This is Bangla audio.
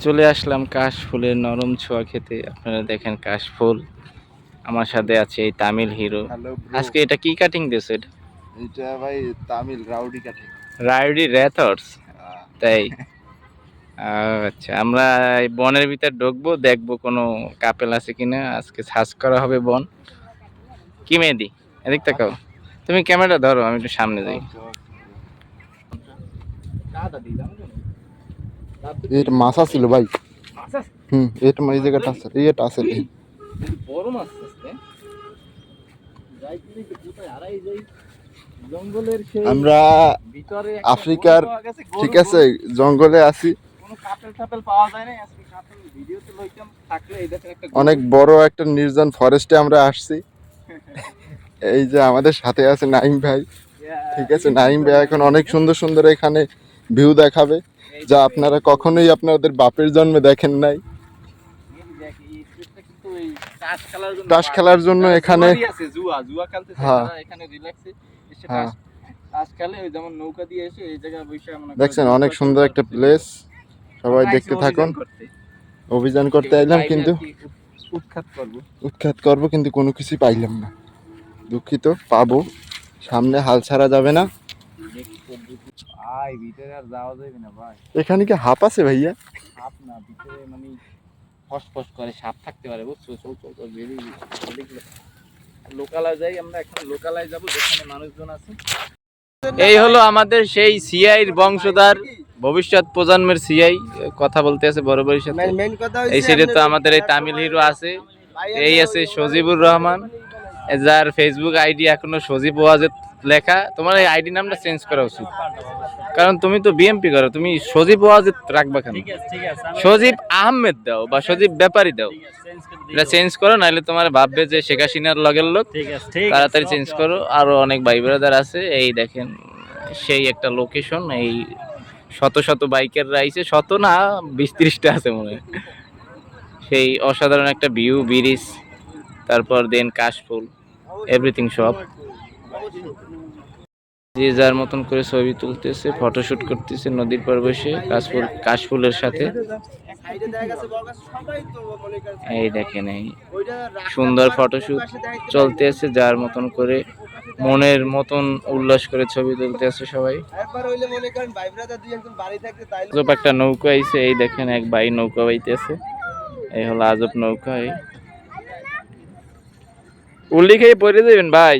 চলে আসলাম কাশ ফুলের নরম ছোঁয়া খেতে। আপনারা দেখেন কাশ ফুল। আমার সাথে আছে এই তামিল হিরো। Hello bro. আজকে এটা কি কাটিং দিয়েছে? এটা ভাই তামিল রাউডি কাটিং। রায়ডি রেথর্স। তাই আচ্ছা, আমরা এই বনের ভিতর ঢুকবো, দেখবো কোনো কাপেল আছে কিনা। আজকে সার্চ করা হবে বন। কি মেহেদি, এদিক তাকাও। তুমি ক্যামেরা ধরো, আমি একটু সামনে যাই। এটা মাছ ছিল ভাই। এটা এই জায়গাটা আছে, এটা আছে। বড় মাছ আছে। যাইতে কোথায় হারাই যাই জঙ্গলের সেই আমরা ভিতরে আফ্রিকার, ঠিক আছে, জঙ্গলে আছি। কোনো কাপেল টাপেল পাওয়া যায় না। আজকে কাপেল ভিডিওতে লইতাম, থাকলে এই দেখেন একটা অনেক বড় একটা নির্জন ফরেস্টে আমরা আসছি। এই যে আমাদের সাথে আছে নাইম ভাই। ঠিক আছে, নাইম ভাই এখন অনেক সুন্দর সুন্দর এখানে ভিউ দেখাবে, যা আপনারা কখনোই আপনাদের বাপের জন্মে দেখেন নাই। তাস খেলার জন্য এখানে, হ্যাঁ হ্যাঁ, দেখছেন অনেক সুন্দর একটা প্লেস। সবাই দেখতে থাকুন। অভিযান করতে আইলাম কিন্তু উৎখাত করব, কিন্তু কোনো কিছু পাইলাম না। দুঃখিত, পাবো সামনে, হাল ছাড়া যাবে না। ভিতরে আর যাওয়া যাবে না ভাই। এখানে কি হাঁপ আছে ভাইয়া? সাপ না, ভিতরে মানে ফসফস করে সাপ থাকতে পারে, বুঝছো? চল চল চল, বেরিয়ে লোকালয় যাই আমরা। এখন লোকালয় যাব যেখানে মানুষজন আছে। এই হলো আমাদের সেই সিআইর বংশধর, ভবিষ্যৎ প্রজন্মের সিআই কথা বলতে আছে বড় বড়ির সাথে। এই সাইডে তো আমাদের এই তামিল হিরো আছে। এই আছে সজিবুর রহমান, যার ফেসবুক আইডি এখনো সজীব ওয়াজেদ লেখা। তোমার এই আইডি নামটা চেঞ্জ করা উচিত, কারণ তুমি তো বিএমপি করো। তুমি সজীব ওয়াজেদ রাখবা কেন? সজীব আহমেদ দাও বা সজীব ব্যাপারী দাও। এটা চেঞ্জ করো, নাহলে তোমার ভাববে যে শেখ হাসিনার লগের লোক। তাড়াতাড়ি চেঞ্জ করো। আরো অনেক ভাই ব্রাদার আছে। এই দেখেন সেই একটা লোকেশন। এই শত শত বাইকের আইছে, শত না 20-30টা আছে মনে হয়। সেই অসাধারণ একটা ভিউ, ব্রিজ, তারপর দেন কাশফুল, এভরিথিং সব। যে যার মতন করে ছবি তুলতেছে, ফটোশুট করতেছে নদীর পার বসে কাশফুলের সাথে। এই দেখেন এই সুন্দর ফটোশুট চলতে আছে, যার মতন করে মনের মতন উল্লাস করে ছবি তুলতে আছে সবাই। আজব একটা নৌকা আইছে, এই দেখেন এক ভাই নৌকা বাইতেছে। এই হলো আজব নৌকা। এই উল্লি খেয়ে পড়ে যাবেন ভাই।